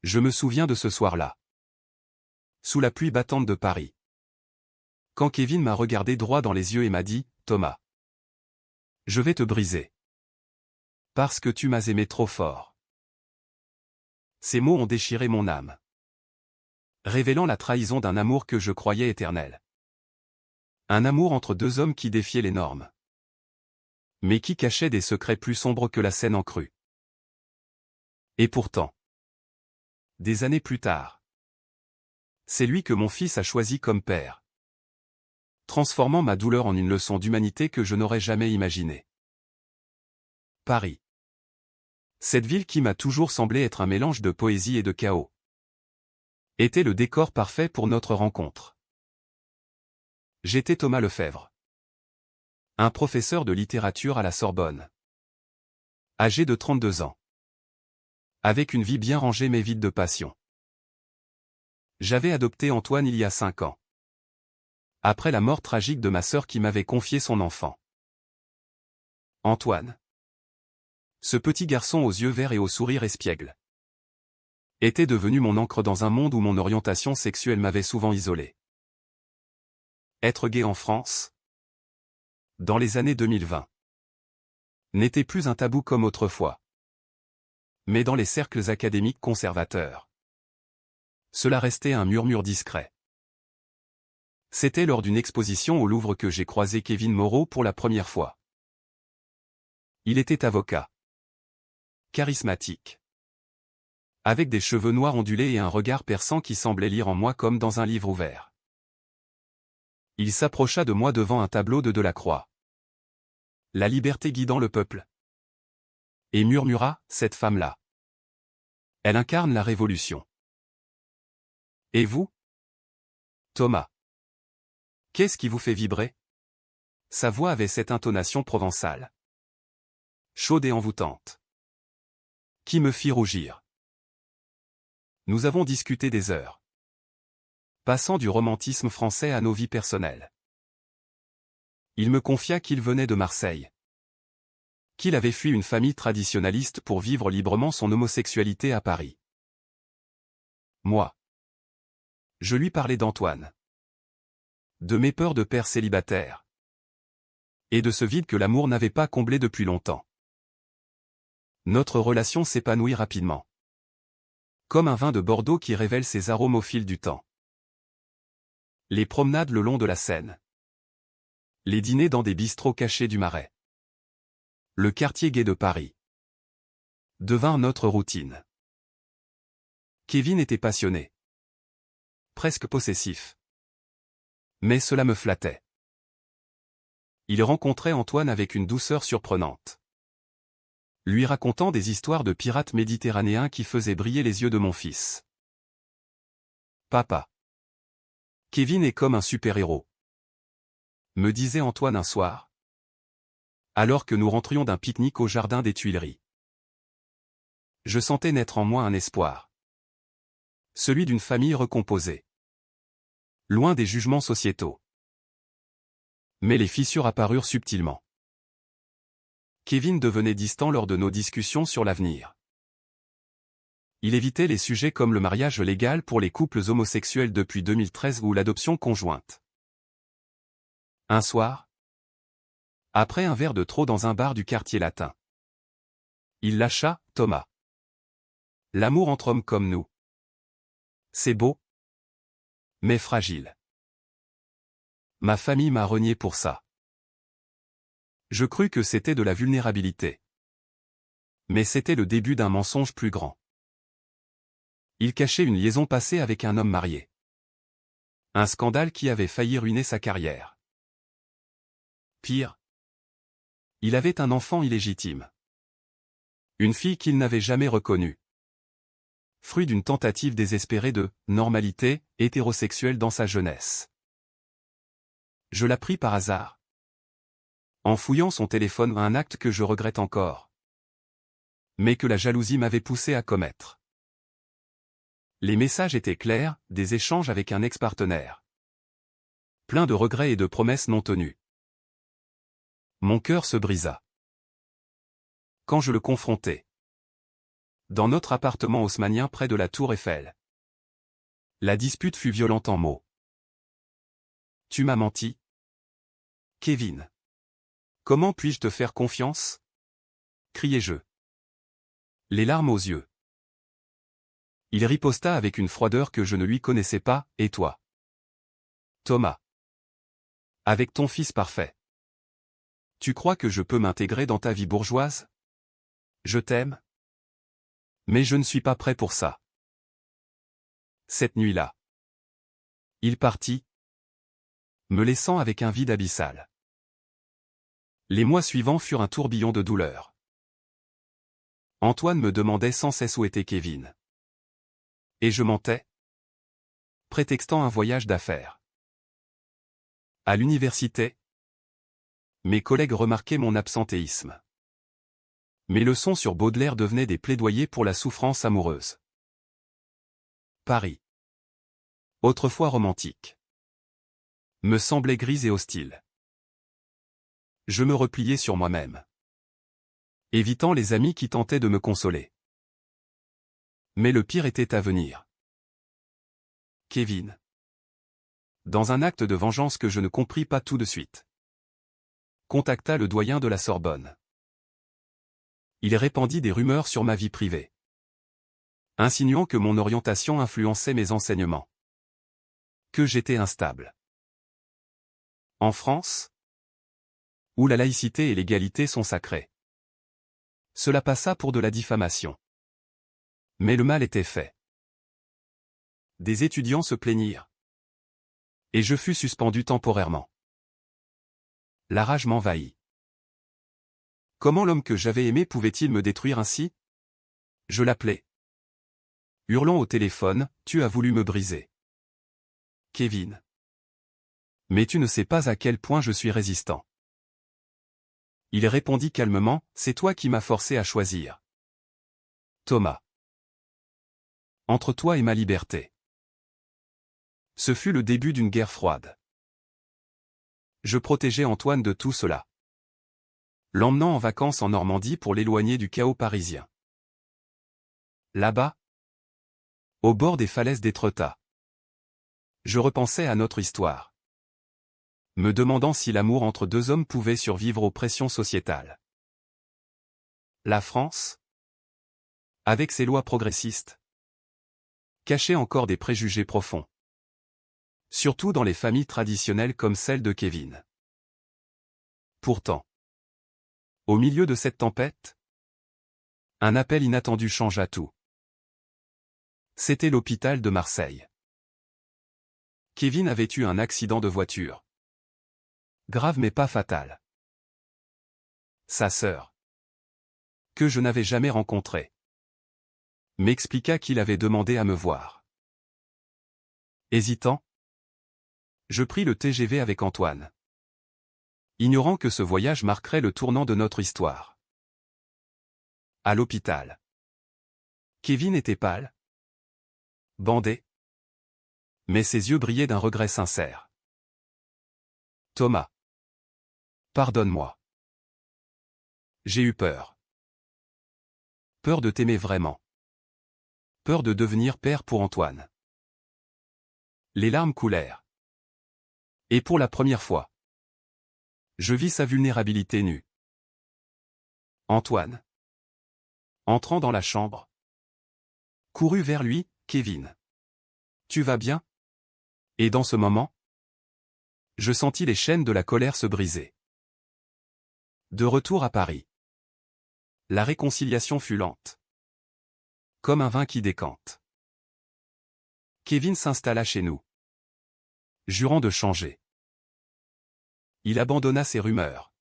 Je me souviens de ce soir-là. Sous la pluie battante de Paris. Quand Kevin m'a regardé droit dans les yeux et m'a dit « Thomas, je vais te briser. Parce que tu m'as aimé trop fort. » Ces mots ont déchiré mon âme, révélant la trahison d'un amour que je croyais éternel. Un amour entre deux hommes qui défiaient les normes, mais qui cachait des secrets plus sombres que la Seine en crue. Et pourtant, des années plus tard, c'est lui que mon fils a choisi comme père, transformant ma douleur en une leçon d'humanité que je n'aurais jamais imaginée. Paris. Cette ville qui m'a toujours semblé être un mélange de poésie et de chaos, était le décor parfait pour notre rencontre. J'étais Thomas Lefebvre, un professeur de littérature à la Sorbonne, âgé de 32 ans, avec une vie bien rangée mais vide de passion. J'avais adopté Antoine il y a 5 ans, après la mort tragique de ma sœur qui m'avait confié son enfant. Antoine, ce petit garçon aux yeux verts et au sourire espiègle, était devenu mon ancre dans un monde où mon orientation sexuelle m'avait souvent isolé. Être gay en France, dans les années 2020, n'était plus un tabou comme autrefois. Mais dans les cercles académiques conservateurs, cela restait un murmure discret. C'était lors d'une exposition au Louvre que j'ai croisé Kevin Moreau pour la première fois. Il était avocat, charismatique, avec des cheveux noirs ondulés et un regard perçant qui semblait lire en moi comme dans un livre ouvert. Il s'approcha de moi devant un tableau de Delacroix, La liberté guidant le peuple, et murmura, cette femme-là, elle incarne la révolution. Et vous, Thomas, qu'est-ce qui vous fait vibrer? Sa voix avait cette intonation provençale, chaude et envoûtante, qui me fit rougir. Nous avons discuté des heures, passant du romantisme français à nos vies personnelles. Il me confia qu'il venait de Marseille, qu'il avait fui une famille traditionnaliste pour vivre librement son homosexualité à Paris. Moi, je lui parlais d'Antoine, de mes peurs de père célibataire, et de ce vide que l'amour n'avait pas comblé depuis longtemps. Notre relation s'épanouit rapidement, comme un vin de Bordeaux qui révèle ses arômes au fil du temps. Les promenades le long de la Seine, les dîners dans des bistrots cachés du Marais, le quartier gai de Paris, devint notre routine. Kevin était passionné, presque possessif. Mais cela me flattait. Il rencontrait Antoine avec une douceur surprenante, lui racontant des histoires de pirates méditerranéens qui faisaient briller les yeux de mon fils. Papa, Kevin est comme un super-héros, me disait Antoine un soir, alors que nous rentrions d'un pique-nique au jardin des Tuileries. Je sentais naître en moi un espoir, celui d'une famille recomposée, loin des jugements sociétaux. Mais les fissures apparurent subtilement. Kevin devenait distant lors de nos discussions sur l'avenir. Il évitait les sujets comme le mariage légal pour les couples homosexuels depuis 2013 ou l'adoption conjointe. Un soir, après un verre de trop dans un bar du quartier latin, il lâcha « Thomas. L'amour entre hommes comme nous, c'est beau, mais fragile. Ma famille m'a renié pour ça. » Je crus que c'était de la vulnérabilité. Mais c'était le début d'un mensonge plus grand. Il cachait une liaison passée avec un homme marié. Un scandale qui avait failli ruiner sa carrière. Pire, il avait un enfant illégitime. Une fille qu'il n'avait jamais reconnue. Fruit d'une tentative désespérée de « normalité » hétérosexuelle dans sa jeunesse. Je l'appris par hasard, en fouillant son téléphone, un acte que je regrette encore, mais que la jalousie m'avait poussé à commettre. Les messages étaient clairs, des échanges avec un ex-partenaire, plein de regrets et de promesses non tenues. Mon cœur se brisa quand je le confrontai. Dans notre appartement haussmannien près de la tour Eiffel. La dispute fut violente en mots. Tu m'as menti? Kevin. Comment puis-je te faire confiance? Criai-je. Les larmes aux yeux. Il riposta avec une froideur que je ne lui connaissais pas, et toi? Thomas. Avec ton fils parfait. Tu crois que je peux m'intégrer dans ta vie bourgeoise? Je t'aime. Mais je ne suis pas prêt pour ça. Cette nuit-là. Il partit, me laissant avec un vide abyssal. Les mois suivants furent un tourbillon de douleur. Antoine me demandait sans cesse où était Kevin. Et je mentais, prétextant un voyage d'affaires. À l'université, mes collègues remarquaient mon absentéisme. Mes leçons sur Baudelaire devenaient des plaidoyers pour la souffrance amoureuse. Paris, autrefois romantique, me semblait grise et hostile. Je me repliais sur moi-même, évitant les amis qui tentaient de me consoler. Mais le pire était à venir. Kevin. Dans un acte de vengeance que je ne compris pas tout de suite, contacta le doyen de la Sorbonne. Il répandit des rumeurs sur ma vie privée, insinuant que mon orientation influençait mes enseignements, que j'étais instable. En France, où la laïcité et l'égalité sont sacrées, cela passa pour de la diffamation. Mais le mal était fait. Des étudiants se plaignirent, et je fus suspendu temporairement. La rage m'envahit. Comment l'homme que j'avais aimé pouvait-il me détruire ainsi? Je l'appelai. Hurlant au téléphone, tu as voulu me briser. Kevin. Mais tu ne sais pas à quel point je suis résistant. Il répondit calmement, c'est toi qui m'as forcé à choisir. Thomas. Entre toi et ma liberté. Ce fut le début d'une guerre froide. Je protégeais Antoine de tout cela, l'emmenant en vacances en Normandie pour l'éloigner du chaos parisien. Là-bas, au bord des falaises d'Étretat, je repensais à notre histoire, me demandant si l'amour entre deux hommes pouvait survivre aux pressions sociétales. La France, avec ses lois progressistes, cachait encore des préjugés profonds, surtout dans les familles traditionnelles comme celle de Kevin. Pourtant, au milieu de cette tempête, un appel inattendu changea tout. C'était l'hôpital de Marseille. Kevin avait eu un accident de voiture. Grave mais pas fatal. Sa sœur, que je n'avais jamais rencontrée, m'expliqua qu'il avait demandé à me voir. Hésitant, je pris le TGV avec Antoine, ignorant que ce voyage marquerait le tournant de notre histoire. À l'hôpital, Kevin était pâle, bandé, mais ses yeux brillaient d'un regret sincère. Thomas. Pardonne-moi. J'ai eu peur. Peur de t'aimer vraiment. Peur de devenir père pour Antoine. Les larmes coulèrent. Et pour la première fois, je vis sa vulnérabilité nue. Antoine, entrant dans la chambre, courut vers lui, Kevin. Tu vas bien? Et dans ce moment, je sentis les chaînes de la colère se briser. De retour à Paris, la réconciliation fut lente, comme un vin qui décante. Kevin s'installa chez nous, jurant de changer. Il abandonna ses rumeurs,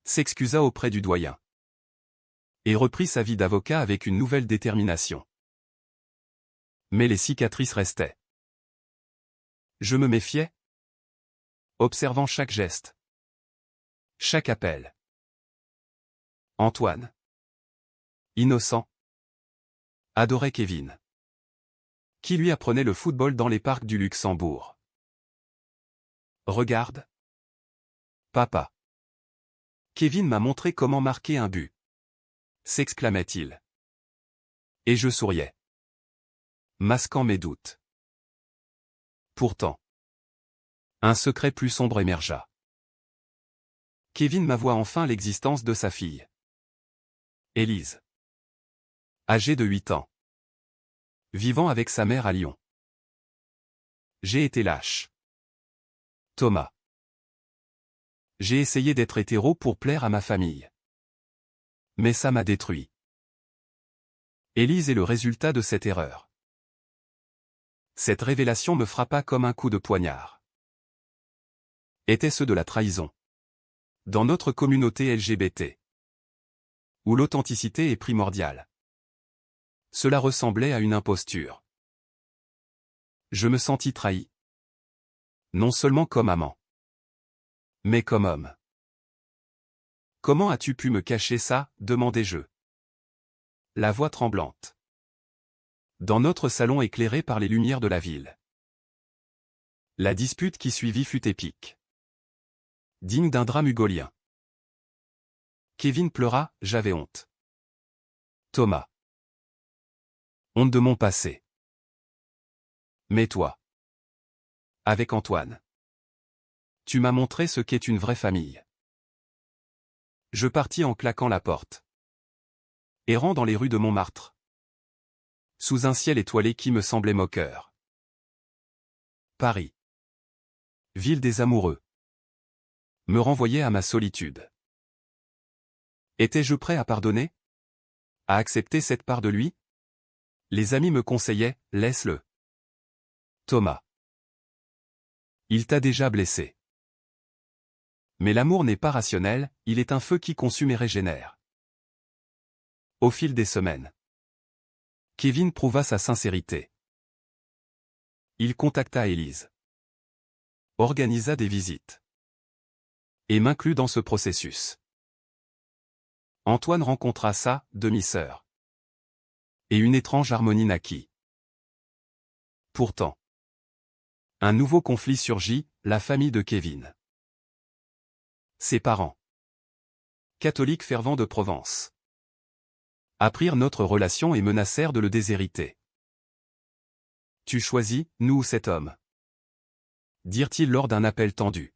s'excusa auprès du doyen, et reprit sa vie d'avocat avec une nouvelle détermination. Mais les cicatrices restaient. Je me méfiais, observant chaque geste, chaque appel. Antoine, innocent, adorait Kevin, qui lui apprenait le football dans les parcs du Luxembourg. Regarde, papa. Kevin m'a montré comment marquer un but, s'exclamait-il. Et je souriais, masquant mes doutes. Pourtant, un secret plus sombre émergea. Kevin m'avoua enfin l'existence de sa fille, Élise, âgée de 8 ans, vivant avec sa mère à Lyon. J'ai été lâche, Thomas. J'ai essayé d'être hétéro pour plaire à ma famille. Mais ça m'a détruit. Élise est le résultat de cette erreur. Cette révélation me frappa comme un coup de poignard. Était-ce de la trahison? Dans notre communauté LGBT, où l'authenticité est primordiale, cela ressemblait à une imposture. Je me sentis trahi. Non seulement comme amant, mais comme homme. Comment as-tu pu me cacher ça? Demandai-je, la voix tremblante. Dans notre salon éclairé par les lumières de la ville. La dispute qui suivit fut épique, digne d'un drame hugolien. Kevin pleura, j'avais honte. Thomas. Honte de mon passé. Mais toi, avec Antoine, tu m'as montré ce qu'est une vraie famille. Je partis en claquant la porte, errant dans les rues de Montmartre, sous un ciel étoilé qui me semblait moqueur. Paris, ville des amoureux, me renvoyait à ma solitude. Étais-je prêt à pardonner? À accepter cette part de lui? Les amis me conseillaient, laisse-le. Thomas. Il t'a déjà blessé. Mais l'amour n'est pas rationnel, il est un feu qui consume et régénère. Au fil des semaines, Kevin prouva sa sincérité. Il contacta Élise, organisa des visites, et m'inclut dans ce processus. Antoine rencontra sa demi-sœur. Et une étrange harmonie naquit. Pourtant, un nouveau conflit surgit, la famille de Kevin. Ses parents, catholiques fervents de Provence, apprirent notre relation et menacèrent de le déshériter. Tu choisis, nous ou cet homme? Dirent-ils lors d'un appel tendu.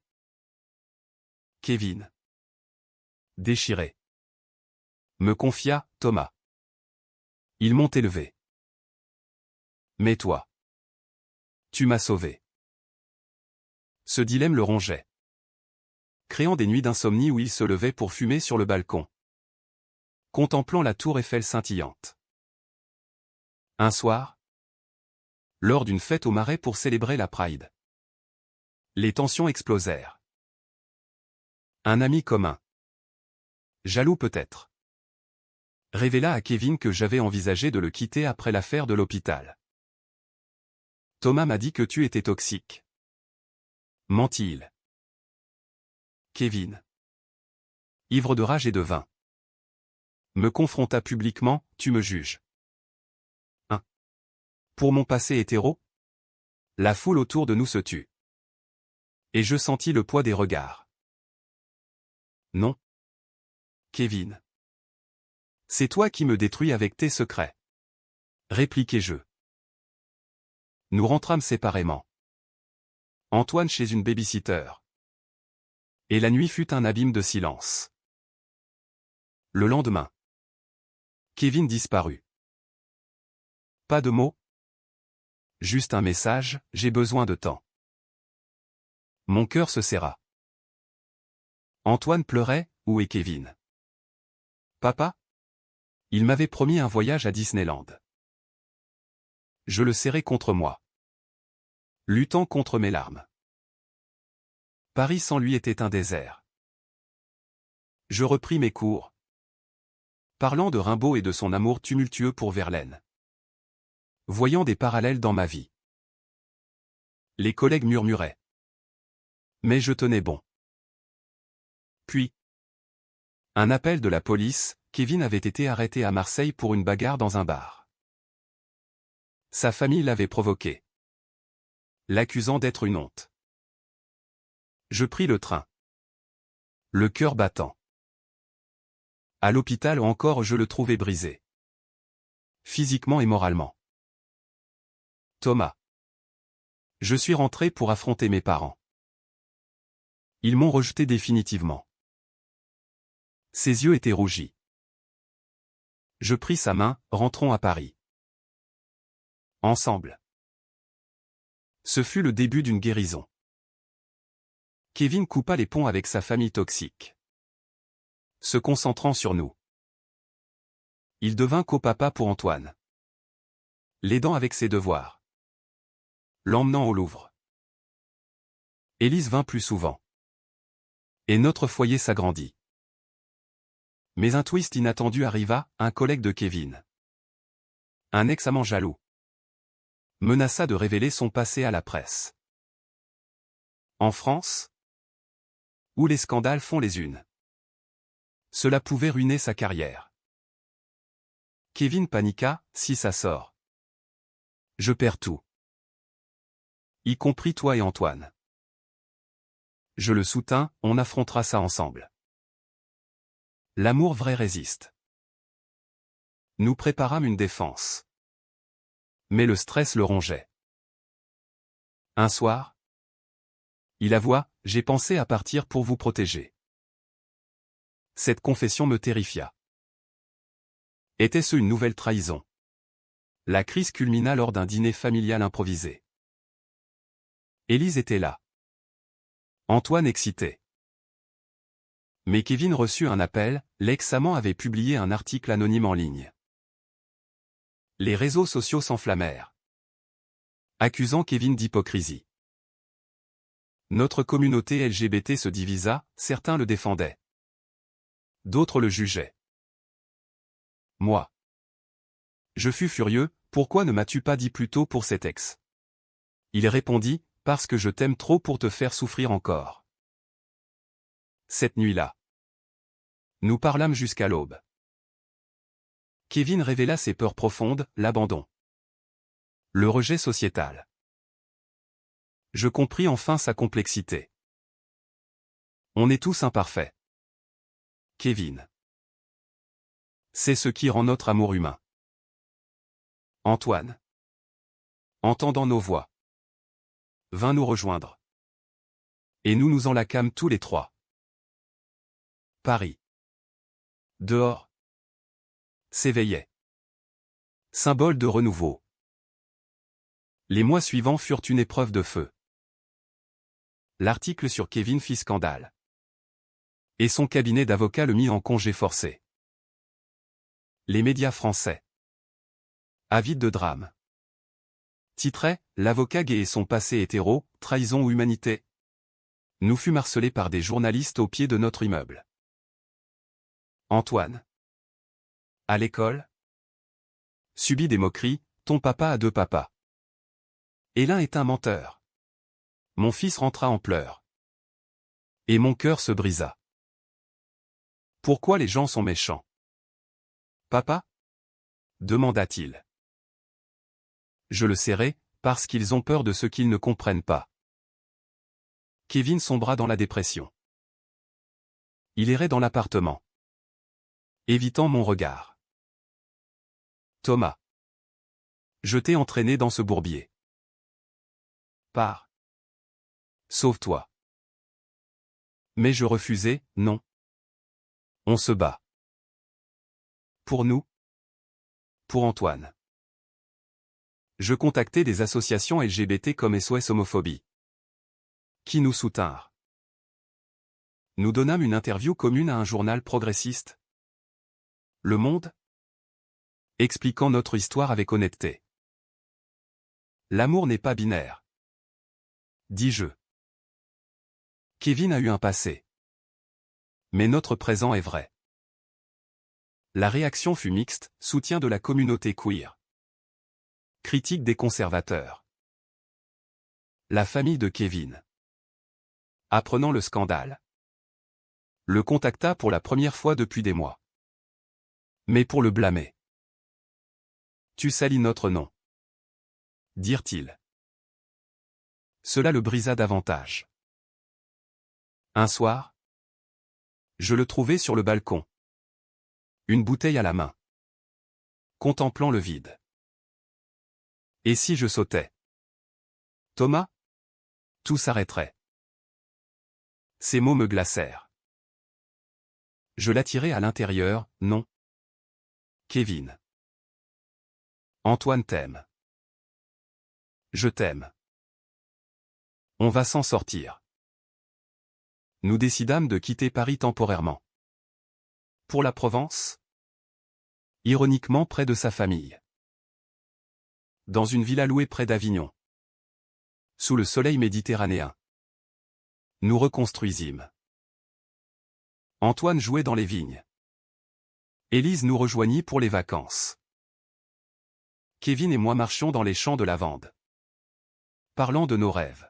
Kevin, déchiré, me confia, Thomas. Ils m'ont élevé. Mais toi, tu m'as sauvé. Ce dilemme le rongeait, créant des nuits d'insomnie où il se levait pour fumer sur le balcon, contemplant la tour Eiffel scintillante. Un soir, lors d'une fête au Marais pour célébrer la Pride, les tensions explosèrent. Un ami commun, jaloux peut-être, révéla à Kevin que j'avais envisagé de le quitter après l'affaire de l'hôpital. Thomas m'a dit que tu étais toxique. Mentit-il. Kevin, ivre de rage et de vin, me confronta publiquement, tu me juges. Pour mon passé hétéro? La foule autour de nous se tut. Et je sentis le poids des regards. Non. Kevin. C'est toi qui me détruis avec tes secrets. Répliquai-je. Nous rentrâmes séparément. Antoine chez une babysitter. Et la nuit fut un abîme de silence. Le lendemain, Kevin disparut. Pas de mots. Juste un message, j'ai besoin de temps. Mon cœur se serra. Antoine pleurait, où est Kevin? Papa? Il m'avait promis un voyage à Disneyland. Je le serrai contre moi, luttant contre mes larmes. Paris sans lui était un désert. Je repris mes cours, parlant de Rimbaud et de son amour tumultueux pour Verlaine, voyant des parallèles dans ma vie. Les collègues murmuraient. Mais je tenais bon. Puis, un appel de la police, Kevin avait été arrêté à Marseille pour une bagarre dans un bar. Sa famille l'avait provoqué, l'accusant d'être une honte. Je pris le train, le cœur battant. À l'hôpital encore je le trouvais brisé. physiquement et moralement. Thomas. Je suis rentré pour affronter mes parents. Ils m'ont rejeté définitivement. Ses yeux étaient rougis. Je pris sa main, rentrons à Paris. Ensemble. Ce fut le début d'une guérison. Kevin coupa les ponts avec sa famille toxique. Se concentrant sur nous. Il devint copapa pour Antoine. L'aidant avec ses devoirs. L'emmenant au Louvre. Élise vint plus souvent. Et notre foyer s'agrandit. Mais un twist inattendu arriva, un collègue de Kevin. Un ex-amant jaloux. Menaça de révéler son passé à la presse. En France, où les scandales font les unes. Cela pouvait ruiner sa carrière. Kevin paniqua, si ça sort. Je perds tout. Y compris toi et Antoine. Je le soutins, on affrontera ça ensemble. L'amour vrai résiste. Nous préparâmes une défense. Mais le stress le rongeait. Un soir, il avoua, j'ai pensé à partir pour vous protéger. Cette confession me terrifia. Était-ce une nouvelle trahison? La crise culmina lors d'un dîner familial improvisé. Élise était là. Antoine excité. Mais Kevin reçut un appel, l'ex-amant avait publié un article anonyme en ligne. Les réseaux sociaux s'enflammèrent, accusant Kevin d'hypocrisie. Notre communauté LGBT se divisa, certains le défendaient. D'autres le jugeaient. Moi. Je fus furieux, pourquoi ne m'as-tu pas dit plus tôt pour cet ex? Il répondit, parce que je t'aime trop pour te faire souffrir encore. Cette nuit-là, nous parlâmes jusqu'à l'aube. Kevin révéla ses peurs profondes, l'abandon. Le rejet sociétal. Je compris enfin sa complexité. On est tous imparfaits. Kevin. C'est ce qui rend notre amour humain. Antoine. Entendant nos voix, vint nous rejoindre. Et nous nous enlacâmes tous les trois. Paris. Dehors. S'éveillait. Symbole de renouveau. Les mois suivants furent une épreuve de feu. L'article sur Kevin fit scandale. Et son cabinet d'avocats le mit en congé forcé. Les médias français, avides de drame, titraient « L'avocat gay et son passé hétéro, trahison ou humanité ?» Nous fûmes harcelés par des journalistes au pied de notre immeuble. Antoine. À l'école, subit des moqueries, ton papa a deux papas. Et l'un est un menteur. Mon fils rentra en pleurs. Et mon cœur se brisa. Pourquoi les gens sont méchants? Papa? Demanda-t-il. Je le serrai, parce qu'ils ont peur de ce qu'ils ne comprennent pas. Kevin sombra dans la dépression. Il errait dans l'appartement, évitant mon regard. Thomas. Je t'ai entraîné dans ce bourbier. Pars. Sauve-toi. Mais je refusai, non. On se bat. Pour nous. Pour Antoine. Je contactai des associations LGBT comme SOS Homophobie, qui nous soutinrent. Nous donnâmes une interview commune à un journal progressiste, Le Monde, expliquant notre histoire avec honnêteté. L'amour n'est pas binaire, dis-je. Kevin a eu un passé. Mais notre présent est vrai. La réaction fut mixte, soutien de la communauté queer. Critique des conservateurs. La famille de Kevin, apprenant le scandale, le contacta pour la première fois depuis des mois. Mais pour le blâmer. Tu salis notre nom, dirent-ils. Cela le brisa davantage. Un soir, je le trouvai sur le balcon, une bouteille à la main. contemplant le vide. Et si je sautais? Thomas? Tout s'arrêterait. Ces mots me glacèrent. Je l'attirai à l'intérieur, non. Kevin. Antoine t'aime. Je t'aime. On va s'en sortir. Nous décidâmes de quitter Paris temporairement. Pour la Provence? Ironiquement près de sa famille. Dans une villa louée près d'Avignon. Sous le soleil méditerranéen. Nous reconstruisîmes. Antoine jouait dans les vignes. Élise nous rejoignit pour les vacances. Kevin et moi marchions dans les champs de lavande. Parlant de nos rêves.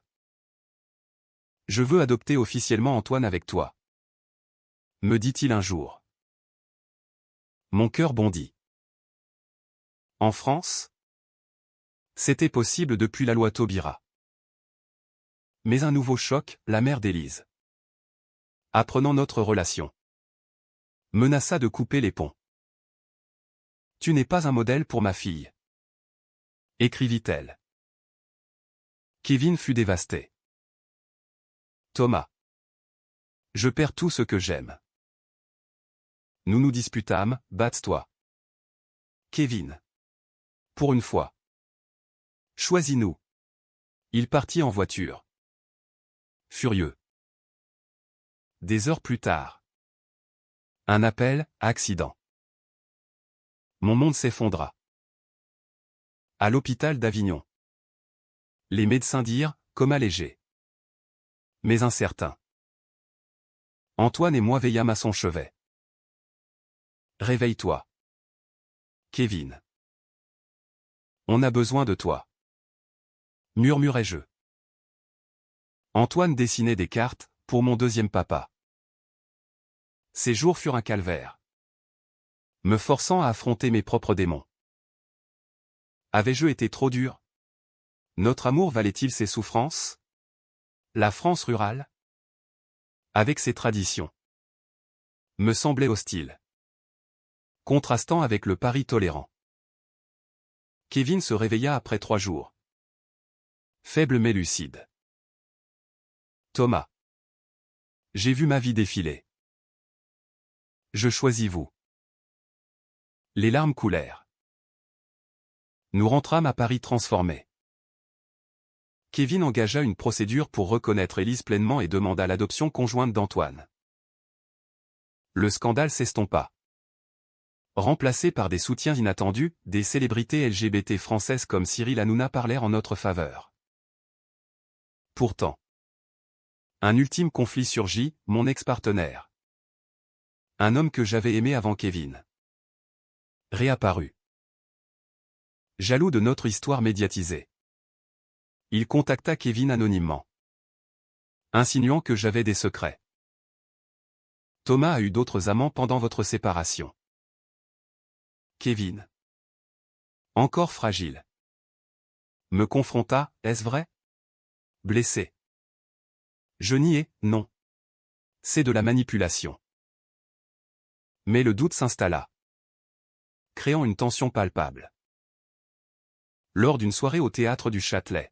Je veux adopter officiellement Antoine avec toi. Me dit-il un jour. Mon cœur bondit. En France? C'était possible depuis la loi Taubira. Mais un nouveau choc, la mère d'Élise, apprenant notre relation, menaça de couper les ponts. Tu n'es pas un modèle pour ma fille, écrivit-elle. Kevin fut dévasté. Thomas. Je perds tout ce que j'aime. Nous nous disputâmes, batte-toi. Kevin. Pour une fois. Choisis-nous. Il partit en voiture. Furieux. Des heures plus tard. Un appel, accident. Mon monde s'effondra. À l'hôpital d'Avignon. Les médecins dirent, coma léger. Mais incertain. Antoine et moi veillâmes à son chevet. Réveille-toi. Kevin. On a besoin de toi. Murmurai-je. Antoine dessinait des cartes, pour mon deuxième papa. Ces jours furent un calvaire. Me forçant à affronter mes propres démons. Avais-je été trop dur? Notre amour valait-il ses souffrances? La France rurale, avec ses traditions, me semblait hostile. Contrastant avec le Paris tolérant. Kevin se réveilla après 3 jours. Faible mais lucide. Thomas. J'ai vu ma vie défiler. Je choisis vous. Les larmes coulèrent. Nous rentrâmes à Paris transformés. Kevin engagea une procédure pour reconnaître Élise pleinement et demanda l'adoption conjointe d'Antoine. Le scandale s'estompa. Remplacé par des soutiens inattendus, des célébrités LGBT françaises comme Cyril Hanouna parlèrent en notre faveur. Pourtant, un ultime conflit surgit, mon ex-partenaire. Un homme que j'avais aimé avant Kevin. Réapparut. Jaloux de notre histoire médiatisée. Il contacta Kevin anonymement. Insinuant que j'avais des secrets. Thomas a eu d'autres amants pendant votre séparation. Kevin. Encore fragile. Me confronta, est-ce vrai? Blessé. Je niai, non. C'est de la manipulation. Mais le doute s'installa. Créant une tension palpable. Lors d'une soirée au théâtre du Châtelet,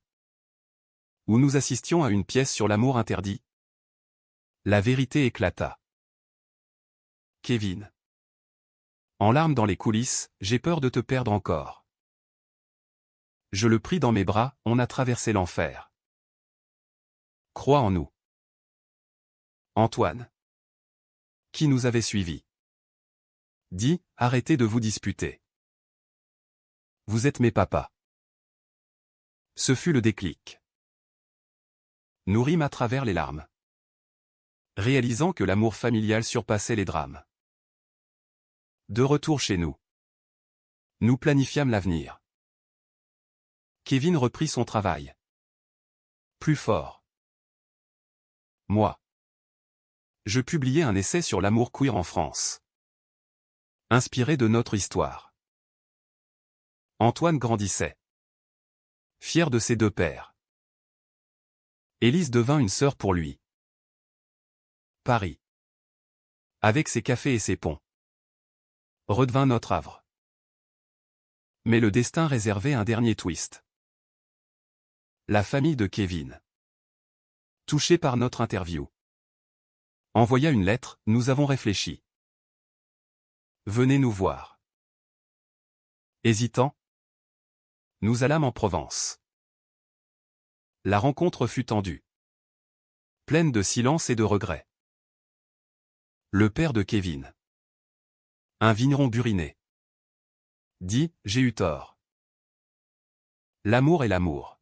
où nous assistions à une pièce sur l'amour interdit, la vérité éclata. Kevin. En larmes dans les coulisses, j'ai peur de te perdre encore. Je le pris dans mes bras, on a traversé l'enfer. Crois en nous. Antoine. Qui nous avait suivis. Dit, arrêtez de vous disputer. Vous êtes mes papas. Ce fut le déclic. Nous rîmes à travers les larmes. Réalisant que l'amour familial surpassait les drames. De retour chez nous. Nous planifiâmes l'avenir. Kevin reprit son travail. Plus fort. Moi. Je publiai un essai sur l'amour queer en France. Inspiré de notre histoire. Antoine grandissait. Fier de ses 2 pères. Élise devint une sœur pour lui. Paris. Avec ses cafés et ses ponts. Redevint notre havre. Mais le destin réservait un dernier twist. La famille de Kevin, touchée par notre interview, envoya une lettre, nous avons réfléchi. Venez nous voir. Hésitant, nous allâmes en Provence. La rencontre fut tendue, pleine de silence et de regrets. Le père de Kevin, un vigneron buriné, dit « J'ai eu tort. L'amour est l'amour. »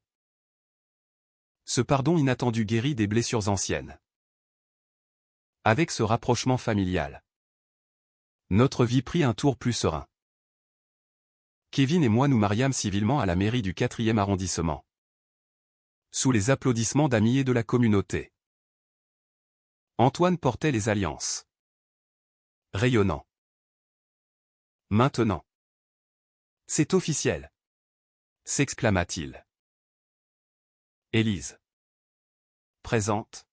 Ce pardon inattendu guérit des blessures anciennes. Avec ce rapprochement familial, notre vie prit un tour plus serein. Kevin et moi nous mariâmes civilement à la mairie du 4e arrondissement. Sous les applaudissements d'amis et de la communauté. Antoine portait les alliances. Rayonnant. Maintenant. C'est officiel. S'exclama-t-il. Élise. Présente.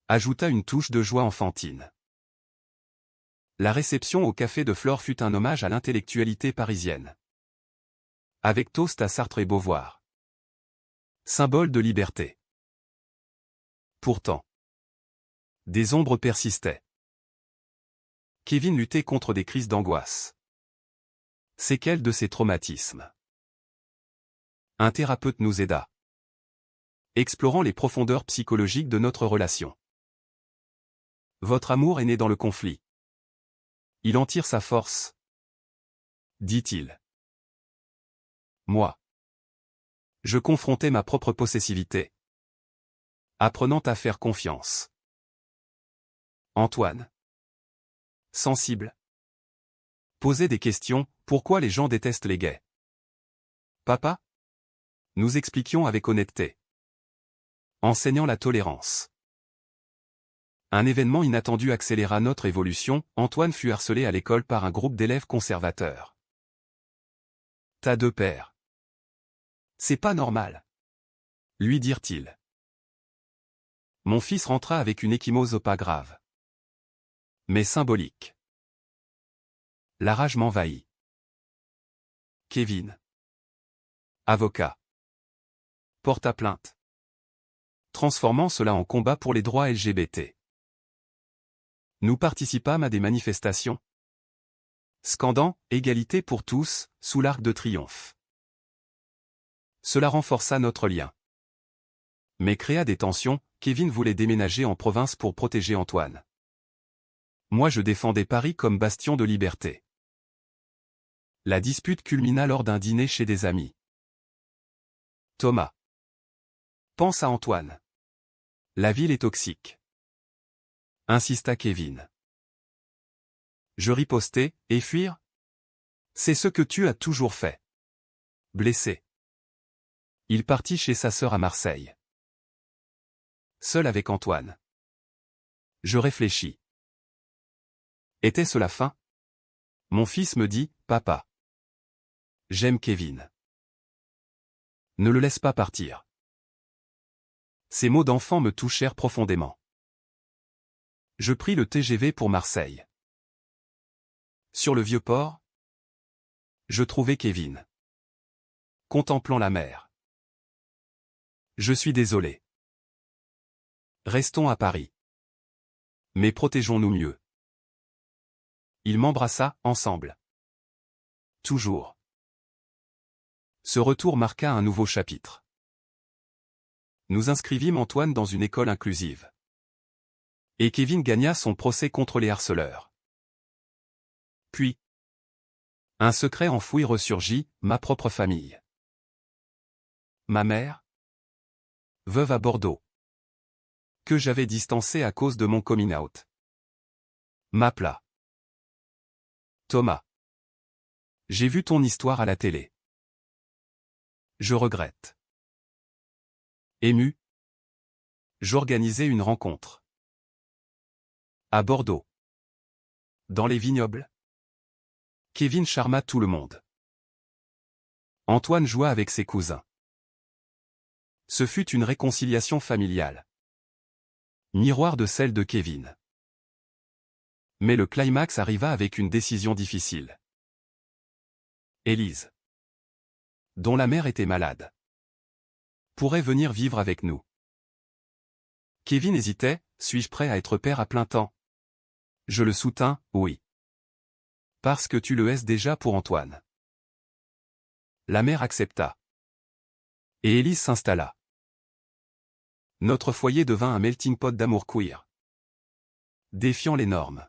Ajouta une touche de joie enfantine. La réception au café de Flore fut un hommage à l'intellectualité parisienne. Avec toast à Sartre et Beauvoir. Symbole de liberté. Pourtant, des ombres persistaient. Kevin luttait contre des crises d'angoisse. Séquelles de ses traumatismes. Un thérapeute nous aida, explorant les profondeurs psychologiques de notre relation. Votre amour est né dans le conflit. Il en tire sa force, dit-il. Moi, je confrontais ma propre possessivité, apprenant à faire confiance. Antoine, sensible, posait des questions, pourquoi les gens détestent les gays? Papa? Nous expliquions avec honnêteté, enseignant la tolérance. Un événement inattendu accéléra notre évolution, Antoine fut harcelé à l'école par un groupe d'élèves conservateurs. T'as deux pères. C'est pas normal, lui dirent-ils. Mon fils rentra avec une ecchymose pas grave, mais symbolique. La rage m'envahit. Kevin, avocat, porta plainte, transformant cela en combat pour les droits LGBT. Nous participâmes à des manifestations, scandant « Égalité pour tous » sous l'Arc de Triomphe. Cela renforça notre lien. Mais créa des tensions, Kevin voulait déménager en province pour protéger Antoine. Moi je défendais Paris comme bastion de liberté. La dispute culmina lors d'un dîner chez des amis. Thomas. Pense à Antoine. La ville est toxique. Insista Kevin. Je ripostai, et fuir? C'est ce que tu as toujours fait. Blessé. Il partit chez sa sœur à Marseille. Seul avec Antoine. Je réfléchis. Était-ce la fin? Mon fils me dit, papa. J'aime Kevin. Ne le laisse pas partir. Ces mots d'enfant me touchèrent profondément. Je pris le TGV pour Marseille. Sur le Vieux-Port, je trouvai Kevin, contemplant la mer. Je suis désolé. Restons à Paris. Mais protégeons-nous mieux. Il m'embrassa, ensemble. Toujours. Ce retour marqua un nouveau chapitre. Nous inscrivîmes Antoine dans une école inclusive. Et Kevin gagna son procès contre les harceleurs. Puis, un secret enfoui ressurgit, ma propre famille. Ma mère, veuve à Bordeaux, que j'avais distancée à cause de mon coming out, m'appela. Thomas, j'ai vu ton histoire à la télé. Je regrette. Ému, j'organisai une rencontre. À Bordeaux. Dans les vignobles. Kevin charma tout le monde. Antoine joua avec ses cousins. Ce fut une réconciliation familiale. Miroir de celle de Kevin. Mais le climax arriva avec une décision difficile. Élise. dont la mère était malade, pourrait venir vivre avec nous. Kevin hésitait, suis-je prêt à être père à plein temps? Je le soutins, oui. Parce que tu le es déjà pour Antoine. La mère accepta. Et Élise s'installa. Notre foyer devint un melting pot d'amour queer, défiant les normes.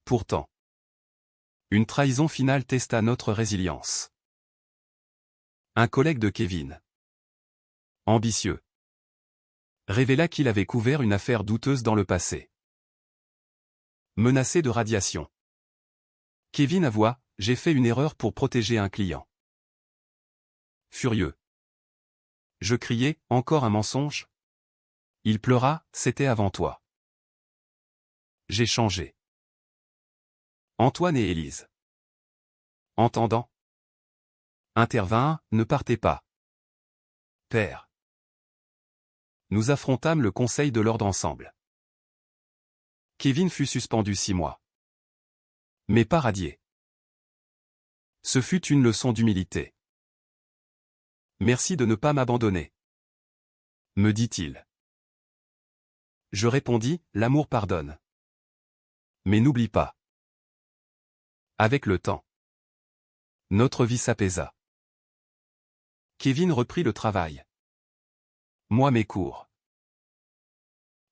Pourtant, une trahison finale testa notre résilience. Un collègue de Kevin, ambitieux, révéla qu'il avait couvert une affaire douteuse dans le passé. Menacé de radiation. Kevin avoua, j'ai fait une erreur pour protéger un client. Furieux. Je criai, encore un mensonge? Il pleura, c'était avant toi. J'ai changé. Antoine et Élise, entendant, intervinrent, ne partez pas. Père. Nous affrontâmes le conseil de l'ordre ensemble. Kevin fut suspendu 6 mois. Mais pas radié. Ce fut une leçon d'humilité. Merci de ne pas m'abandonner, me dit-il. Je répondis, l'amour pardonne. Mais n'oublie pas. Avec le temps, notre vie s'apaisa. Kevin reprit le travail. Moi mes cours.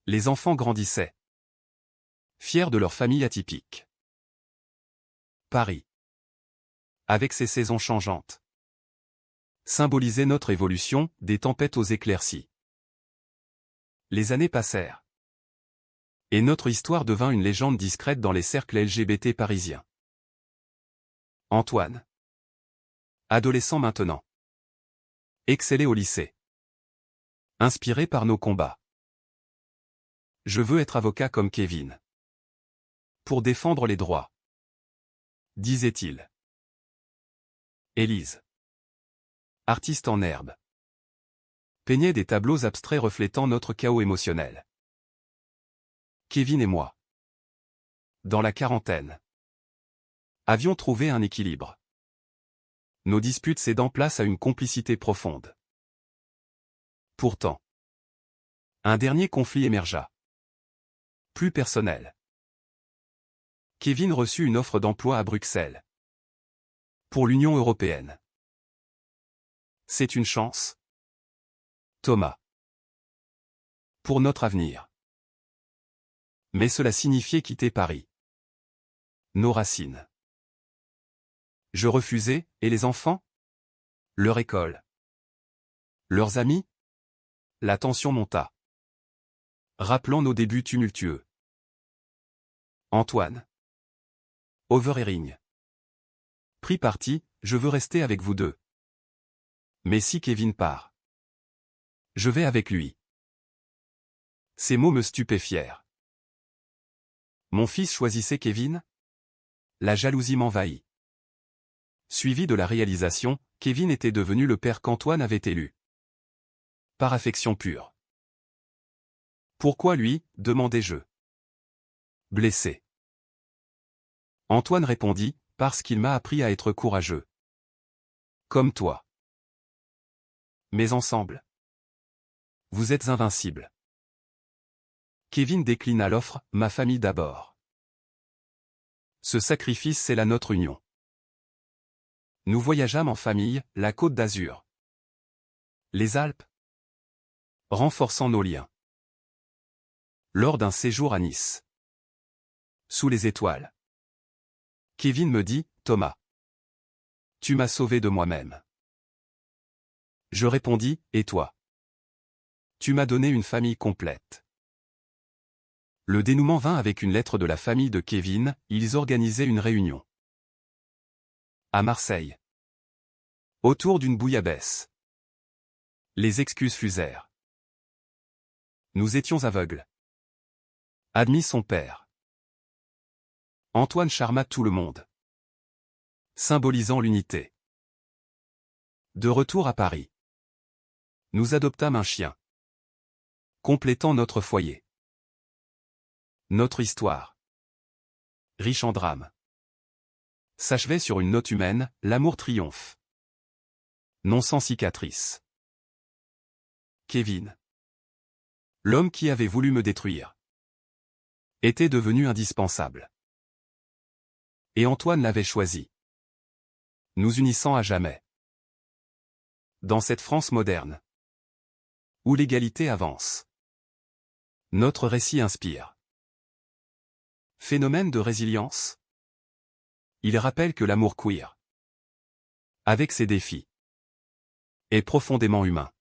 Les enfants grandissaient, fiers de leur famille atypique. Paris, avec ses saisons changeantes, symbolisait notre évolution, des tempêtes aux éclaircies. Les années passèrent. Et notre histoire devint une légende discrète dans les cercles LGBT parisiens. Antoine. Adolescent maintenant. Excellait au lycée. Inspiré par nos combats. Je veux être avocat comme Kevin. Pour défendre les droits. Disait-il. Élise. Artiste en herbe. Peignait des tableaux abstraits reflétant notre chaos émotionnel. Kevin et moi. Dans la quarantaine. Avions trouvé un équilibre. Nos disputes cédant place à une complicité profonde. Pourtant, un dernier conflit émergea. Plus personnel. Kevin reçut une offre d'emploi à Bruxelles. Pour l'Union européenne. C'est une chance. Thomas. Pour notre avenir. Mais cela signifiait quitter Paris. Nos racines. Je refusai, et les enfants? Leur école. Leurs amis? La tension monta. Rappelant nos débuts tumultueux. Antoine. Overhearing. Pris parti, je veux rester avec vous deux. Mais si Kevin part, je vais avec lui. Ces mots me stupéfièrent. Mon fils choisissait Kevin? La jalousie m'envahit. Suivi de la réalisation, Kevin était devenu le père qu'Antoine avait élu. Par affection pure. Pourquoi lui, demandai-je. Blessé. Antoine répondit, parce qu'il m'a appris à être courageux. Comme toi. Mais ensemble. Vous êtes invincibles. Kevin déclina l'offre, ma famille d'abord. Ce sacrifice c'est la notre union. Nous voyageâmes en famille, la Côte d'Azur. Les Alpes. Renforçant nos liens. Lors d'un séjour à Nice. Sous les étoiles. Kevin me dit, Thomas. Tu m'as sauvé de moi-même. Je répondis, et toi? Tu m'as donné une famille complète. Le dénouement vint avec une lettre de la famille de Kevin, ils organisaient une réunion. À Marseille. Autour d'une bouillabaisse. Les excuses fusèrent. Nous étions aveugles. Admis son père. Antoine charma tout le monde. Symbolisant l'unité. De retour à Paris. Nous adoptâmes un chien. Complétant notre foyer. Notre histoire. Riche en drames. S'achevait sur une note humaine, l'amour triomphe. Non sans cicatrice. Kevin. L'homme qui avait voulu me détruire était devenu indispensable. Et Antoine l'avait choisi, nous unissant à jamais. Dans cette France moderne, où l'égalité avance, notre récit inspire. Phénomène de résilience. Il rappelle que l'amour queer, avec ses défis, est profondément humain.